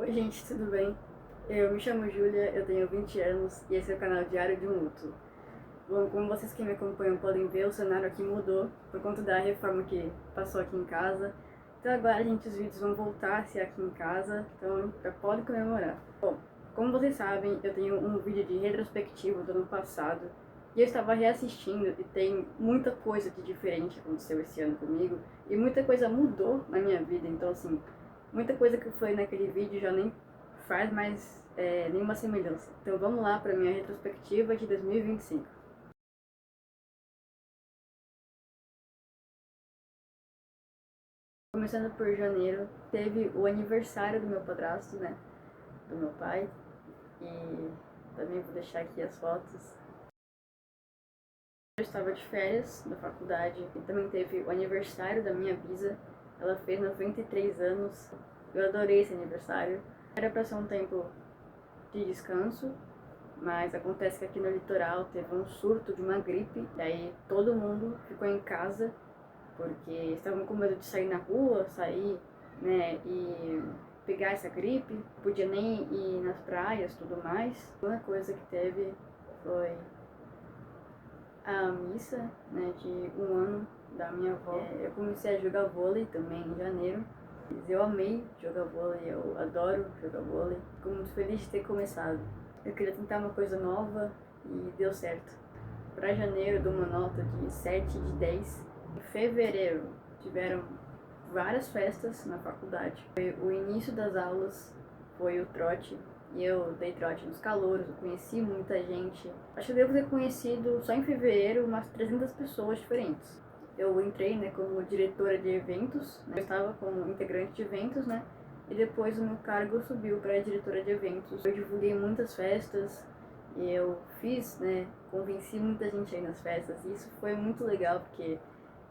Oi gente, tudo bem? Eu me chamo Júlia, eu tenho 20 anos e esse é o canal Diário de um Luto. Bom, como vocês que me acompanham podem ver, o cenário aqui mudou por conta da reforma que passou aqui em casa. Então agora, gente, os vídeos vão voltar a ser aqui em casa, então já pode comemorar. Bom, como vocês sabem, eu tenho um vídeo de retrospectiva do ano passado e eu estava reassistindo e tem muita coisa de diferente que aconteceu esse ano comigo e muita coisa mudou na minha vida, então assim, muita coisa que foi naquele vídeo já nem faz mais nenhuma semelhança. Então vamos lá para minha retrospectiva de 2025. Começando por janeiro, teve o aniversário do meu padrasto, né? Do meu pai. E também vou deixar aqui as fotos. Eu estava de férias da faculdade e também teve o aniversário da minha bisa. Ela fez 93 anos. Eu adorei esse aniversário. Era para ser um tempo de descanso, mas acontece que aqui no litoral teve um surto de uma gripe. Daí todo mundo ficou em casa porque estavam com medo de sair na rua, sair, né, e pegar essa gripe, podia nem ir nas praias e tudo mais. Uma coisa que teve foi a missa, né, de um ano da minha avó. Eu comecei a jogar vôlei também em janeiro. Eu amei jogar vôlei, eu adoro jogar vôlei. Fico muito feliz de ter começado. Eu queria tentar uma coisa nova e deu certo. Para janeiro eu dou uma nota de 7 de 10. Em fevereiro tiveram várias festas na faculdade. O início das aulas foi o trote, e eu dei trote nos calouros, eu conheci muita gente. Acho que eu devo ter conhecido só em fevereiro umas 300 pessoas diferentes. Eu entrei, né, como diretora de eventos, né? Eu estava como integrante de eventos, né, e depois o meu cargo subiu para diretora de eventos. Eu divulguei muitas festas, e eu fiz, né, convenci muita gente aí nas festas, e isso foi muito legal, porque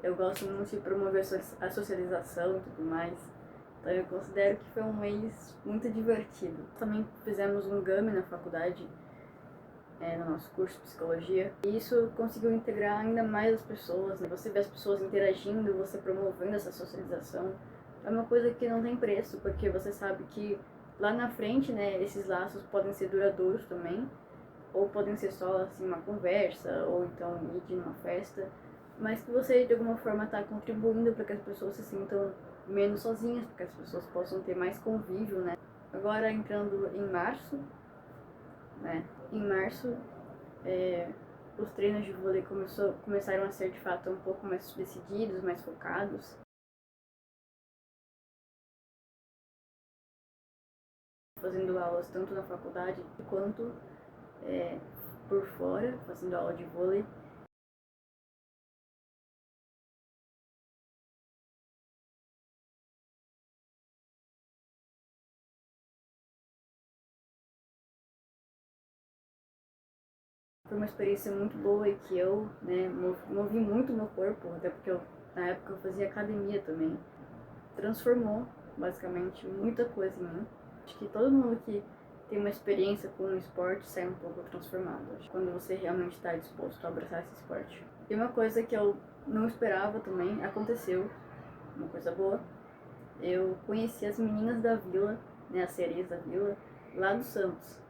eu gosto muito de promover a socialização e tudo mais. Então eu considero que foi um mês muito divertido. Também fizemos um GAME na faculdade, no nosso curso de psicologia. E isso conseguiu integrar ainda mais as pessoas, né? Você vê as pessoas interagindo, você promovendo essa socialização. É uma coisa que não tem preço, porque você sabe que lá na frente, né, esses laços podem ser duradouros também, ou podem ser só assim uma conversa, ou então ir de uma festa, mas que você de alguma forma está contribuindo para que as pessoas se sintam menos sozinhas, para que as pessoas possam ter mais convívio, né? Agora entrando em março, né? Em março, os treinos de vôlei começaram a ser de fato um pouco mais decididos, mais focados. Fazendo aulas tanto na faculdade quanto por fora, fazendo aula de vôlei. Foi uma experiência muito boa e que eu, né, movi muito meu corpo, até porque na época eu fazia academia também. Transformou, basicamente, muita coisa em mim. Acho que todo mundo que tem uma experiência com o esporte sai um pouco transformado. Acho que quando você realmente está disposto a abraçar esse esporte. E uma coisa que eu não esperava também aconteceu, uma coisa boa. Eu conheci as meninas da vila, né, as sereias da vila, lá do Santos.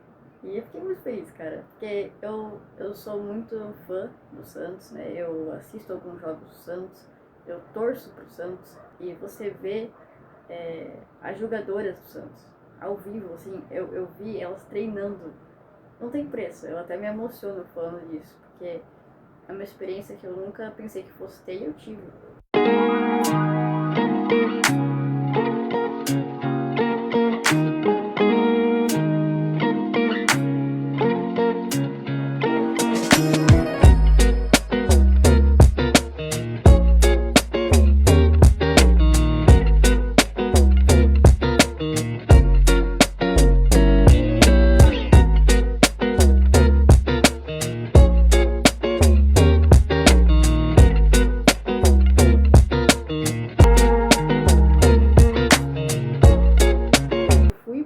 E eu fiquei muito feliz, cara, porque eu sou muito fã do Santos, né? Eu assisto alguns jogos do Santos, eu torço pro Santos, e você vê as jogadoras do Santos ao vivo, assim, eu vi elas treinando. Não tem preço, eu até me emociono falando disso, porque é uma experiência que eu nunca pensei que fosse ter e eu tive.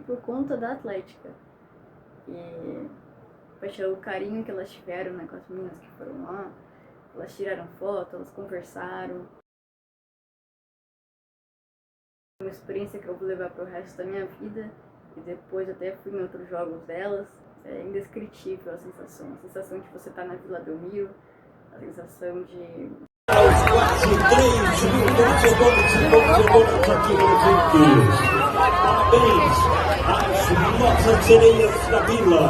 Por conta da Atlética. E poxa, o carinho que elas tiveram, né, com as meninas que foram lá, elas tiraram foto, elas conversaram. Uma experiência que eu vou levar pro resto da minha vida e depois até fui em outros jogos delas. É indescritível a sensação de você estar na Vila Belmiro, a sensação de... Aos quase 3 minutos, vamos aqui nos Olimpíadas. Parabéns às nossas sereias da Vila.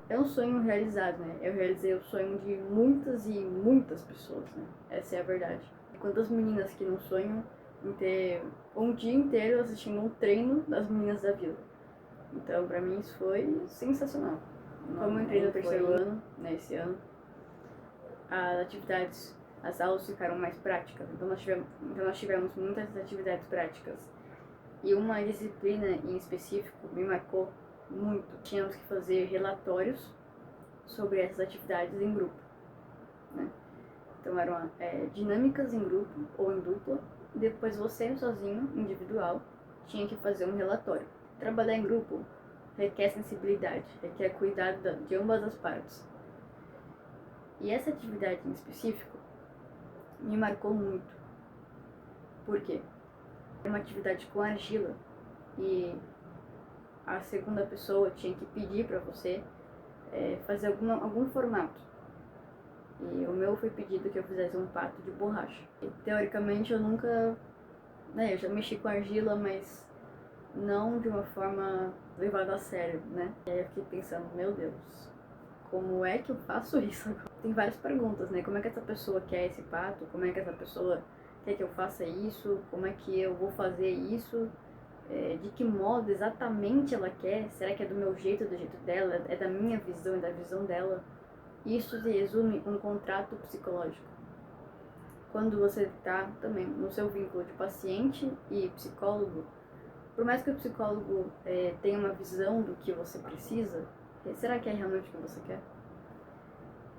É um sonho realizado, né? Eu realizei o sonho de muitas e muitas pessoas, né? Essa é a verdade. Quantas meninas que não sonham em ter um dia inteiro assistindo um treino das meninas da Vila. Então, pra mim, isso foi sensacional. Como eu entrei no terceiro ano, né, esse ano, as atividades, as aulas ficaram mais práticas. Então nós tivemos muitas atividades práticas. E uma disciplina em específico me marcou muito. Tínhamos que fazer relatórios sobre essas atividades em grupo, né? Então eram dinâmicas em grupo ou em dupla. E depois você sozinho, individual, tinha que fazer um relatório. Trabalhar em grupo requer sensibilidade, requer cuidado de ambas as partes. E essa atividade em específico me marcou muito. Por quê? É uma atividade com argila e a segunda pessoa tinha que pedir para você fazer algum formato. E o meu foi pedido que eu fizesse um pato de borracha. E, teoricamente eu nunca... eu já mexi com argila, mas não de uma forma levada a sério, né? E aí eu fiquei pensando, meu Deus, como é que eu faço isso agora? Tem várias perguntas, né? Como é que essa pessoa quer esse pato? Como é que essa pessoa quer que eu faça isso? Como é que eu vou fazer isso? De que modo exatamente ela quer? Será que é do meu jeito, do jeito dela? É da minha visão, é da visão dela? Isso se resume um contrato psicológico. Quando você está também no seu vínculo de paciente e psicólogo, por mais que o psicólogo tenha uma visão do que você precisa, será que é realmente o que você quer?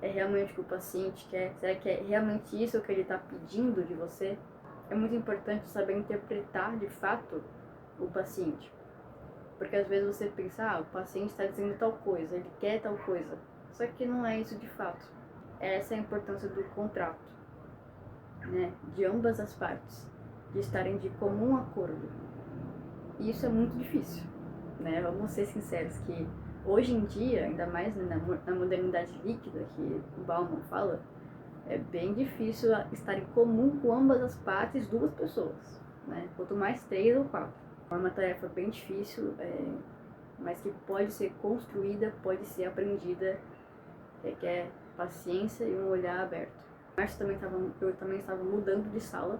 É realmente o que o paciente quer? Será que é realmente isso que ele está pedindo de você? É muito importante saber interpretar de fato o paciente. Porque às vezes você pensa, o paciente está dizendo tal coisa, ele quer tal coisa. Só que não é isso de fato. Essa é a importância do contrato, né? De ambas as partes, de estarem de comum acordo. E isso é muito difícil, né? Vamos ser sinceros que hoje em dia, ainda mais na modernidade líquida que o Bauman fala, é bem difícil estar em comum com ambas as partes, duas pessoas, né? Quanto mais 3 ou 4. É uma tarefa bem difícil, mas que pode ser construída, pode ser aprendida, requer paciência e um olhar aberto. Mas eu também estava mudando de sala.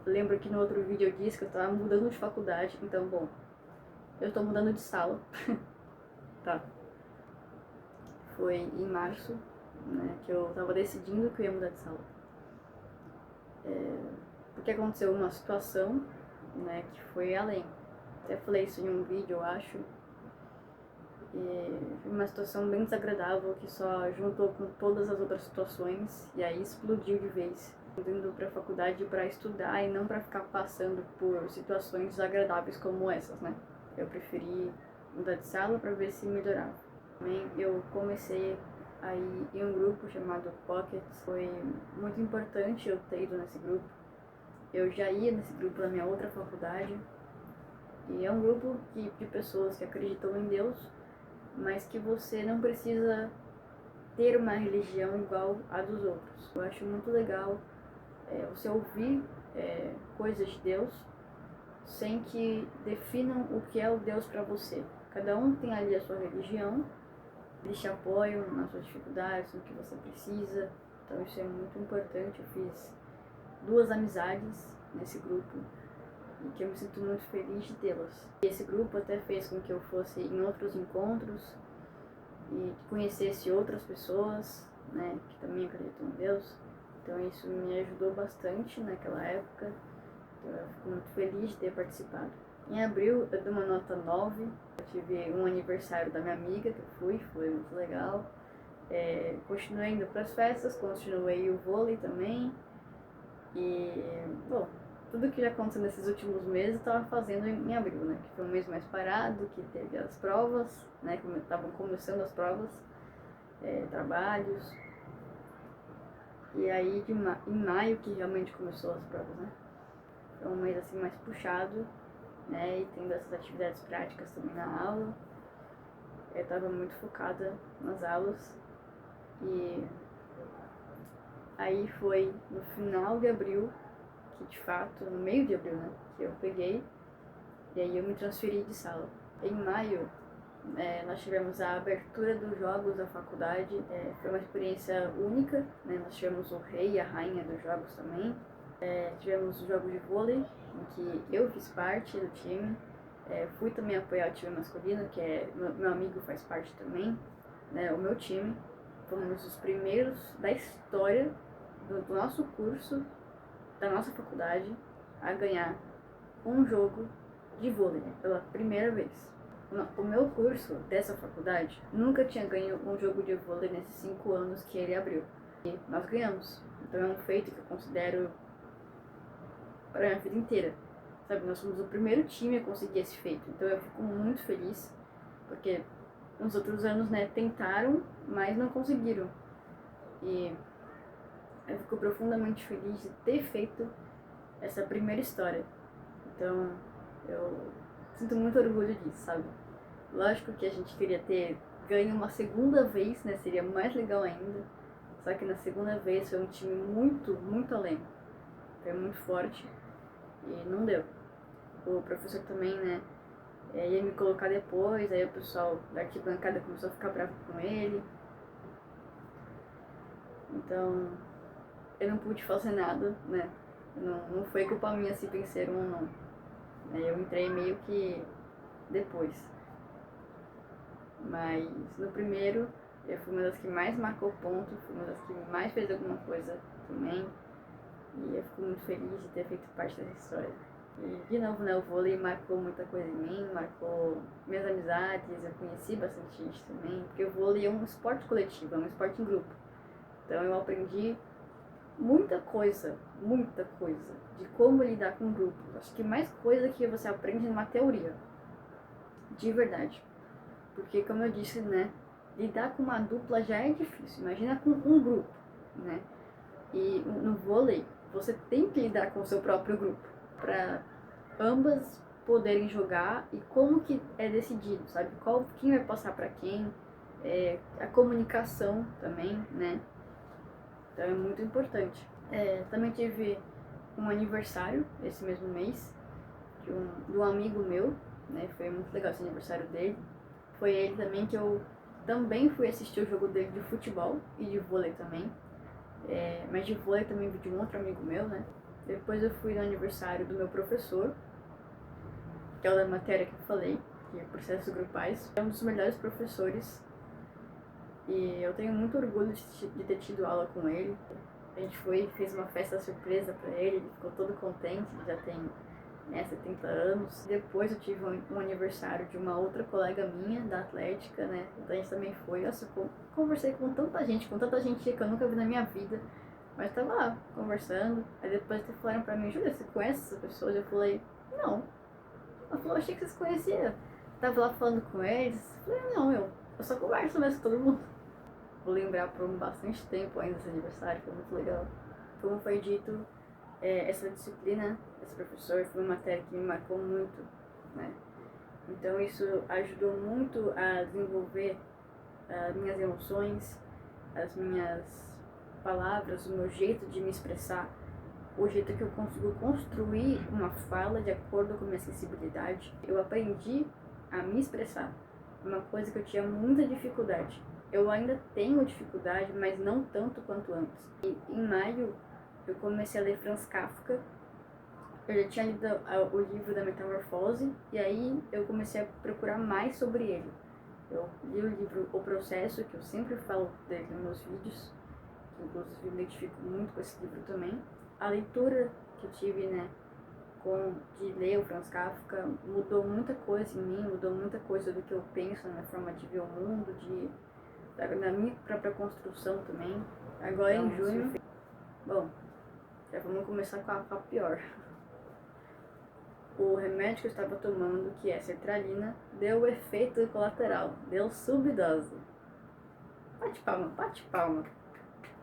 Lembro que no outro vídeo eu disse que eu estava mudando de faculdade, então, bom, eu estou mudando de sala. Tá. Foi em março, né, que eu estava decidindo que eu ia mudar de sala. Porque aconteceu uma situação, né, que foi além. Até falei isso em um vídeo, eu acho. E foi uma situação bem desagradável que só juntou com todas as outras situações e aí explodiu de vez. Indo para a faculdade para estudar e não para ficar passando por situações desagradáveis como essas, né? Eu preferi mudar de sala para ver se melhorava. Também eu comecei a ir em um grupo chamado Pockets. Foi muito importante eu ter ido nesse grupo. Eu já ia nesse grupo na minha outra faculdade. E é um grupo de pessoas que acreditam em Deus, mas que você não precisa ter uma religião igual a dos outros. Eu acho muito legal você ouvir coisas de Deus sem que definam o que é o Deus para você. Cada um tem ali a sua religião, eles te apoiam nas suas dificuldades, no que você precisa. Então isso é muito importante. Eu fiz 2 amizades nesse grupo e que eu me sinto muito feliz de tê-las. Esse grupo até fez com que eu fosse em outros encontros e conhecesse outras pessoas, né, que também acreditam em Deus. Então isso me ajudou bastante naquela época. Então eu fico muito feliz de ter participado. Em abril eu dei uma nota 9. Eu tive um aniversário da minha amiga que eu foi muito legal. Continuei indo para as festas, continuei o vôlei também. E, bom, tudo que já aconteceu nesses últimos meses eu estava fazendo em abril, né? Que foi um mês mais parado, que teve as provas, né? Estavam começando as provas, trabalhos. E aí em maio que realmente começou as provas, né? Foi um mês assim mais puxado, né? E tendo essas atividades práticas também na aula. Eu estava muito focada nas aulas. E aí foi no final de abril, que de fato, no meio de abril, né? Que eu peguei. E aí eu me transferi de sala. Em maio, nós tivemos a abertura dos jogos da faculdade. Foi uma experiência única, né? Nós tivemos o rei e a rainha dos jogos também. Tivemos os jogos de vôlei, em que eu fiz parte do time. Fui também apoiar o time masculino, que meu amigo faz parte também, né? O meu time. Fomos os primeiros da história do nosso curso, da nossa faculdade, a ganhar um jogo de vôlei pela primeira vez. O meu curso dessa faculdade nunca tinha ganho um jogo de vôlei nesses 5 anos que ele abriu. E nós ganhamos. Então é um feito que eu considero para a minha vida inteira. Sabe, nós somos o primeiro time a conseguir esse feito. Então eu fico muito feliz, porque nos outros anos, né, tentaram, mas não conseguiram. E eu fico profundamente feliz de ter feito essa primeira história. Então eu sinto muito orgulho disso, sabe? Lógico que a gente queria ter ganho uma segunda vez, né? Seria mais legal ainda. Só que na segunda vez foi um time muito, muito além. Foi muito forte e não deu. O professor também, né? Ia me colocar depois, aí o pessoal da arquibancada começou a ficar bravo com ele. Então, eu não pude fazer nada, né? Não foi culpa minha se venceram ou não. Eu entrei meio que depois. Mas no primeiro, eu fui uma das que mais marcou ponto, fui uma das que mais fez alguma coisa também. E eu fico muito feliz de ter feito parte dessa história. E de novo, né, o vôlei marcou muita coisa em mim, marcou minhas amizades, eu conheci bastante gente também. Porque o vôlei é um esporte coletivo, é um esporte em grupo. Então eu aprendi muita coisa de como lidar com grupos. Acho que mais coisa que você aprende numa teoria, de verdade. Porque, como eu disse, né, lidar com uma dupla já é difícil, imagina com um grupo, né? E no vôlei, você tem que lidar com o seu próprio grupo, para ambas poderem jogar e como que é decidido, sabe? Quem vai passar para quem, a comunicação também, né? Então é muito importante. Também tive um aniversário esse mesmo mês de um amigo meu, né? Foi muito legal esse aniversário dele. Foi ele também que eu também fui assistir o jogo dele de futebol e de vôlei também. Mas de vôlei também vi de um outro amigo meu, né? Depois eu fui no aniversário do meu professor, que é o da matéria que eu falei, que é processos grupais. É um dos melhores professores e eu tenho muito orgulho de ter tido aula com ele. A gente fez uma festa surpresa pra ele ficou todo contente, ele já tem 70 anos. Depois eu tive um aniversário de uma outra colega minha, da Atlética, né? Então a gente também foi. Nossa, eu conversei com tanta gente que eu nunca vi na minha vida. Mas tava lá, conversando. Aí depois eles falaram pra mim, Júlia, você conhece essas pessoas? Eu falei, não. Ela falou, achei que vocês conheciam. Tava lá falando com eles. Eu falei, não, eu só converso mesmo com todo mundo. Vou lembrar por bastante tempo ainda esse aniversário, foi muito legal. Como foi dito, essa disciplina, esse professor, foi uma matéria que me marcou muito, né? Então isso ajudou muito a desenvolver as minhas emoções, as minhas palavras, o meu jeito de me expressar, o jeito que eu consigo construir uma fala de acordo com a minha sensibilidade. Eu aprendi a me expressar, uma coisa que eu tinha muita dificuldade. Eu ainda tenho dificuldade, mas não tanto quanto antes. E em maio eu comecei a ler Franz Kafka. Eu já tinha lido o livro da Metamorfose e aí eu comecei a procurar mais sobre ele. Eu li o livro O Processo, que eu sempre falo dele nos meus vídeos, que inclusive me identifico muito com esse livro também. A leitura que eu tive, né, de ler o Franz Kafka mudou muita coisa em mim, mudou muita coisa do que eu penso na minha forma de ver o mundo, na minha própria construção também. Agora em junho, bom, já vamos começar com a pior. O remédio que eu estava tomando, que é sertralina, deu o efeito colateral, deu subdose. Bate palma, bate palma.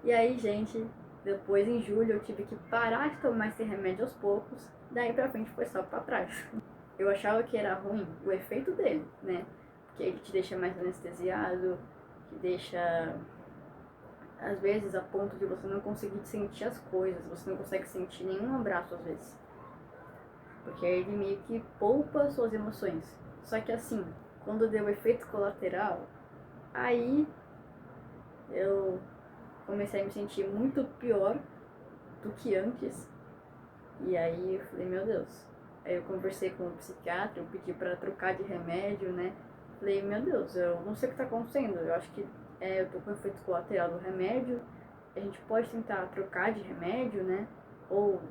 E aí, gente, Depois, em julho, eu tive que parar de tomar esse remédio aos poucos, daí pra frente foi só pra trás. Eu achava que era ruim o efeito dele, né? Porque ele te deixa mais anestesiado, te deixa, às vezes, a ponto de você não conseguir sentir as coisas, você não consegue sentir nenhum abraço às vezes. Porque ele meio que poupa suas emoções. Só que assim, quando deu o efeito colateral, aí eu comecei a me sentir muito pior do que antes. E aí eu falei, meu Deus. Aí eu conversei com o psiquiatra, eu pedi pra trocar de remédio, né? Falei, meu Deus, eu não sei o que tá acontecendo. Eu acho que eu tô com efeito colateral do remédio. A gente pode tentar trocar de remédio, né? Ou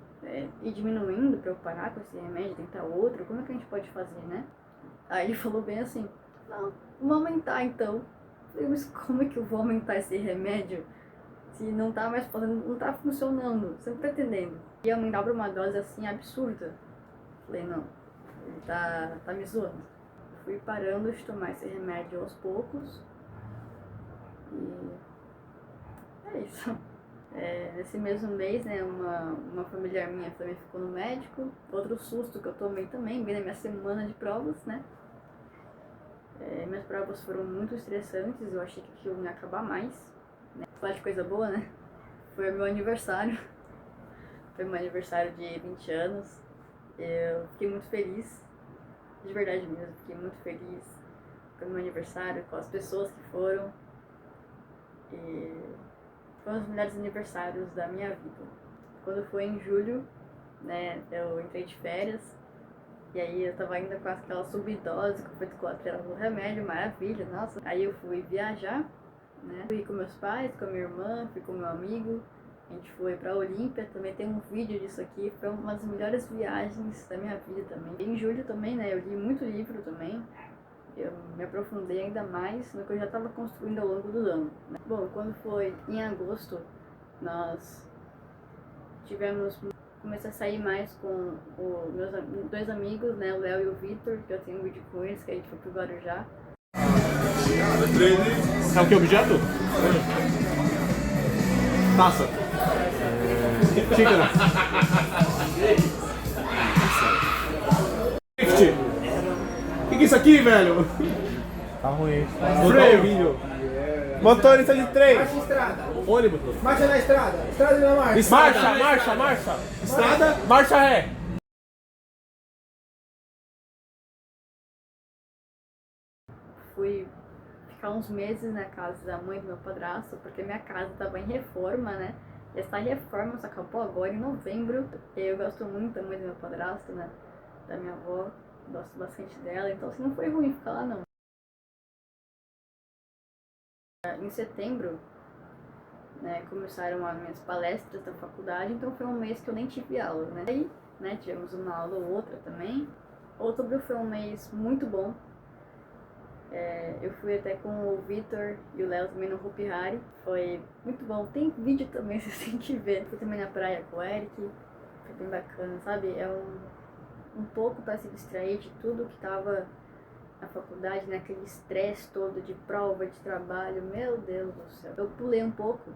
ir diminuindo pra eu parar com esse remédio, tentar outro. Como é que a gente pode fazer, né? Aí ele falou bem assim, não, vamos aumentar então. Eu falei, mas como é que eu vou aumentar esse remédio se não tá mais fazendo, não tá funcionando? Você não tá entendendo? E aumentar pra uma dose assim absurda. Falei, não, ele tá me zoando. Fui parando de tomar esse remédio aos poucos. E é isso. Nesse mesmo mês, né, uma familiar minha também ficou no médico. Outro susto que eu tomei também, bem na minha semana de provas, né? Minhas provas foram muito estressantes, eu achei que aquilo ia acabar mais. Né? Falar de coisa boa, né? Foi o meu aniversário. Foi meu aniversário de 20 anos. Eu fiquei muito feliz, de verdade mesmo, fiquei muito feliz com o meu aniversário, com as pessoas que foram. E foi um dos melhores aniversários da minha vida. Quando foi em julho, né, eu entrei de férias. E aí eu tava ainda com aquela subdose com efeito colateral do remédio, maravilha, nossa. Aí eu fui viajar, né? Fui com meus pais, com a minha irmã, fui com meu amigo. A gente foi pra Olímpia, também tem um vídeo disso aqui. Foi uma das melhores viagens da minha vida também. Em julho também, né? Eu li muito livro também. Eu me aprofundei ainda mais no que eu já estava construindo ao longo do ano. Né? Bom, quando foi em agosto, nós comecei a sair mais com os meus dois amigos, né, o Léo e o Vitor, que eu tenho um vídeo com eles, que a gente foi pro Guarujá. Sabe o que é objeto? Taça. Xícara. O que é isso aqui, velho? Tá ruim. Freio. Motorista de trem. Marcha estrada. Ônibus. Marcha na estrada. Estrada na marcha. Marcha. Estrada. Marcha ré. Fui ficar uns meses na casa da mãe do meu padrasto, porque minha casa estava em reforma, né? E essa reforma só acabou agora em novembro. Eu gosto muito da mãe do meu padrasto, né? Da minha avó. Gosto bastante dela, então assim, não foi ruim ficar lá não. Em setembro, né, começaram as minhas palestras da faculdade, então foi um mês que eu nem tive aula, né? Aí, né, tivemos uma aula ou outra também. Outubro foi um mês muito bom. Eu fui até com o Vitor e o Léo também no Hopi Hari, foi muito bom. Tem vídeo também, vocês têm que ver. Fui também na praia com o Eric, foi bem bacana, sabe? É um pouco para se distrair de tudo que tava na faculdade, né? Aquele estresse todo de prova, de trabalho, meu Deus do céu. Eu pulei um pouco,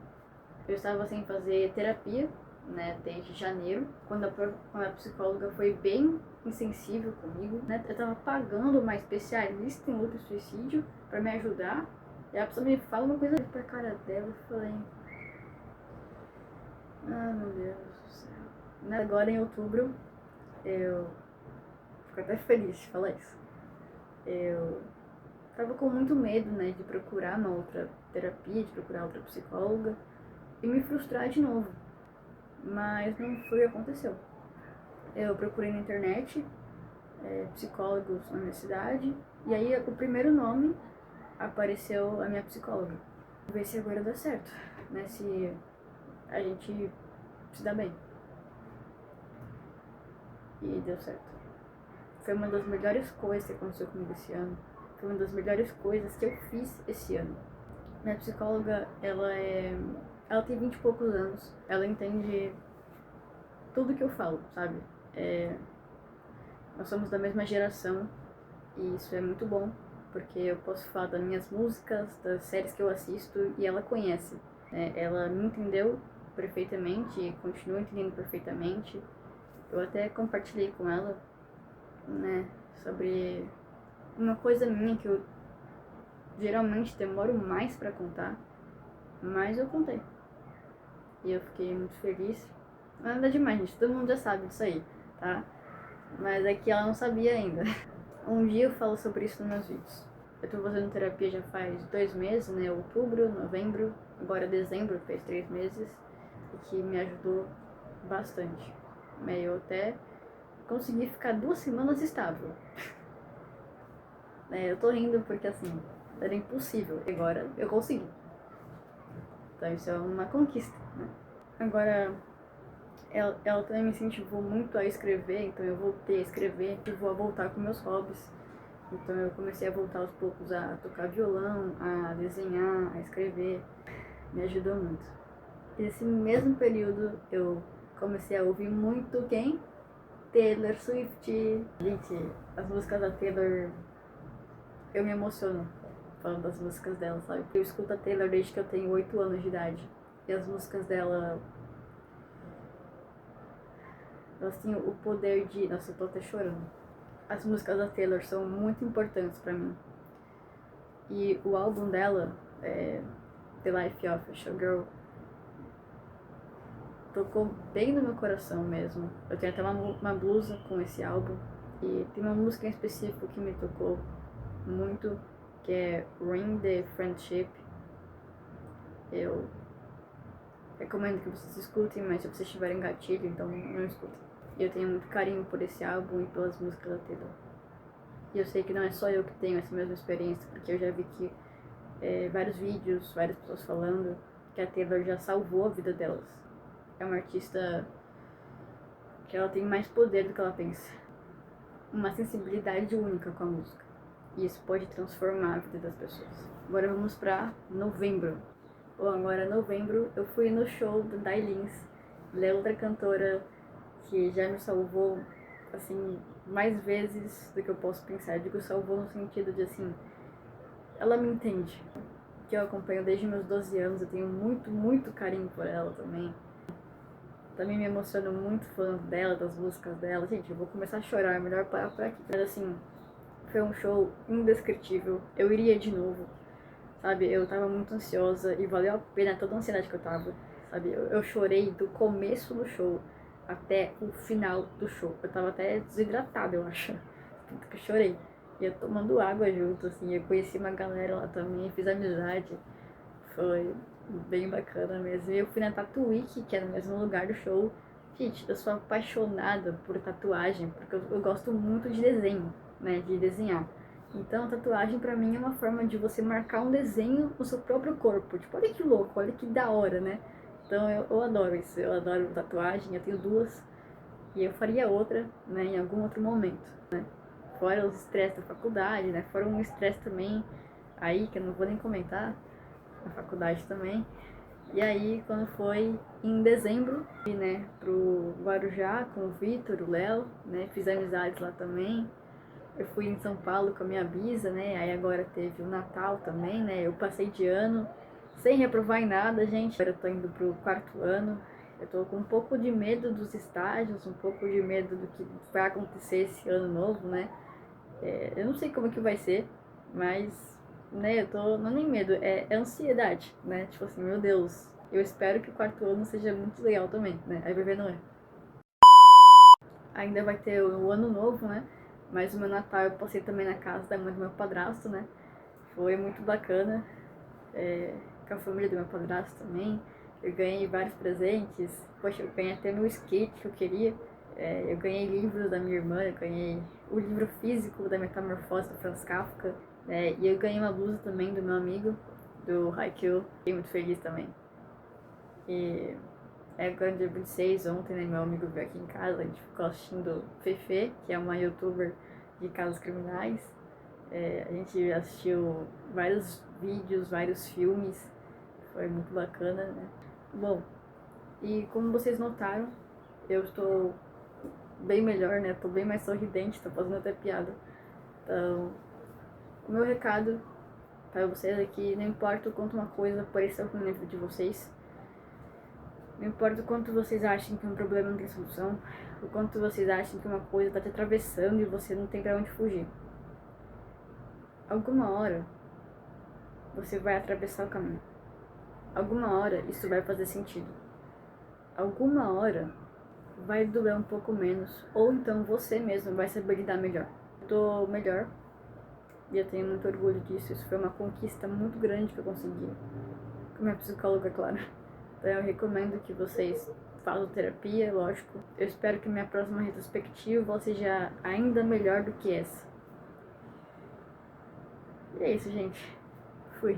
eu estava sem fazer terapia, né, desde janeiro, quando a psicóloga foi bem insensível comigo, né? Eu tava pagando uma especialista em luta e suicídio pra me ajudar, e a pessoa me fala uma coisa pra cara dela, eu falei, ah, meu Deus do céu. Agora em outubro, eu fico até feliz de falar isso. Eu tava com muito medo, né, de procurar uma outra terapia, de procurar outra psicóloga e me frustrar de novo. Mas não foi o que aconteceu. Eu procurei na internet psicólogos na universidade, e aí o primeiro nome apareceu a minha psicóloga. Vou ver se agora dá certo, né? Se a gente se dá bem. E deu certo. Foi uma das melhores coisas que aconteceu comigo esse ano. Foi uma das melhores coisas que eu fiz esse ano. Minha psicóloga, ela tem 20 e poucos anos. Ela entende tudo que eu falo, sabe? Nós somos da mesma geração e isso é muito bom, porque eu posso falar das minhas músicas, das séries que eu assisto, e ela conhece. Ela me entendeu perfeitamente e continuo entendendo perfeitamente. Eu até compartilhei com ela, né, sobre uma coisa minha que eu geralmente demoro mais pra contar, mas eu contei. E eu fiquei muito feliz. Nada demais, gente, todo mundo já sabe disso aí, tá? Mas é que ela não sabia ainda. Um dia eu falo sobre isso nos meus vídeos. Eu tô fazendo terapia já faz 2 meses, né? Outubro, novembro, agora dezembro, fez 3 meses. E que me ajudou bastante. Eu até consegui ficar 2 semanas estável. Eu tô rindo porque assim, era impossível. Agora eu consegui. Então isso é uma conquista, né? Agora, ela também me incentivou muito a escrever, então eu voltei a escrever e vou voltar com meus hobbies. Então eu comecei a voltar aos poucos a tocar violão, a desenhar, a escrever. Me ajudou muito. E nesse mesmo período eu comecei a ouvir muito quem? Taylor Swift. Gente, as músicas da Taylor, eu me emociono falando das músicas dela, sabe? Eu escuto a Taylor desde que eu tenho 8 anos de idade. E as músicas dela, elas têm o poder de... Nossa, eu tô até chorando. As músicas da Taylor são muito importantes pra mim. E o álbum dela, The Life of a Showgirl, tocou bem no meu coração mesmo. Eu tenho até uma blusa com esse álbum. E tem uma música em específico que me tocou muito, que é Ring the Friendship. Eu recomendo que vocês escutem, mas se vocês tiverem gatilho, então não escutem. Eu tenho muito carinho por esse álbum e pelas músicas da Taylor. E eu sei que não é só eu que tenho essa mesma experiência, porque eu já vi que vários vídeos, várias pessoas falando que a Taylor já salvou a vida delas. É uma artista que ela tem mais poder do que ela pensa. Uma sensibilidade única com a música. E isso pode transformar a vida das pessoas. Agora vamos pra novembro. Agora novembro eu fui no show da Dailins. Ela é outra cantora que já me salvou, assim, mais vezes do que eu posso pensar. Eu digo salvou no sentido de, assim, ela me entende. Que eu acompanho desde meus 12 anos, eu tenho muito, muito carinho por ela também. Também me emociono muito falando dela, das músicas dela. Gente, eu vou começar a chorar, é melhor parar por aqui. Mas assim, foi um show indescritível. Eu iria de novo, sabe? Eu tava muito ansiosa e valeu a pena toda a ansiedade que eu tava, sabe? Eu chorei do começo do show até o final do show. Eu tava até desidratada, eu acho. Tanto que eu chorei. E eu tomando água junto, assim. Eu conheci uma galera lá também, fiz amizade. Foi bem bacana mesmo. E eu fui na Tatuíque, que é no mesmo lugar do show. Gente, eu sou apaixonada por tatuagem, porque eu gosto muito de desenho, né? De desenhar. Então, a tatuagem pra mim é uma forma de você marcar um desenho no seu próprio corpo. Tipo, olha que louco, olha que da hora, né? Então, eu adoro isso. Eu adoro tatuagem, eu tenho 2. E eu faria outra, né? Em algum outro momento, né? Fora os estresses da faculdade, né? Fora um estresse também aí, que eu não vou nem comentar, na faculdade também. E aí, quando foi em dezembro, fui, né, pro Guarujá com o Vitor, o Léo, né? Fiz amizades lá também. Eu fui em São Paulo com a minha bisa, né? Aí agora teve o Natal também, né? Eu passei de ano sem reprovar em nada, gente. Agora eu tô indo pro 4º ano. Eu tô com um pouco de medo dos estágios, um pouco de medo do que vai acontecer esse ano novo, né? Eu não sei como que vai ser, mas, né, eu tô, não é nem medo, é ansiedade, né? Tipo assim, meu Deus, eu espero que o 4º ano seja muito legal também, né? Aí vai ver, não é. Ainda vai ter o ano novo, né? Mas o meu Natal eu passei também na casa da mãe do meu padrasto, né? Foi muito bacana, com a família do meu padrasto também. Eu ganhei vários presentes. Poxa, eu ganhei até meu skate que eu queria. Eu ganhei livros da minha irmã, eu ganhei o livro físico da Metamorfose do Franz Kafka. E eu ganhei uma blusa também do meu amigo, do Haikyuu. Fiquei muito feliz também. E agora no dia 26, ontem, né, meu amigo veio aqui em casa, a gente ficou assistindo Fefe, que é uma youtuber de casos criminais. A gente assistiu vários vídeos, vários filmes, foi muito bacana, né? Bom, e como vocês notaram, eu estou bem melhor, né? Tô bem mais sorridente, tô fazendo até piada. Então, o meu recado para vocês é que não importa o quanto uma coisa pareça ruim na vida de vocês, Não importa o quanto vocês acham que um problema não tem solução, o quanto vocês acham que uma coisa tá te atravessando e você não tem pra onde fugir. Alguma hora, você vai atravessar o caminho. Alguma hora, isso vai fazer sentido. Alguma hora, vai doer um pouco menos, ou então você mesmo vai saber lidar melhor. Eu tô melhor, e eu tenho muito orgulho disso. Isso foi uma conquista muito grande que eu consegui. Com minha psicóloga, claro. Então eu recomendo que vocês façam terapia, lógico. Eu espero que minha próxima retrospectiva seja ainda melhor do que essa. E é isso, gente. Fui.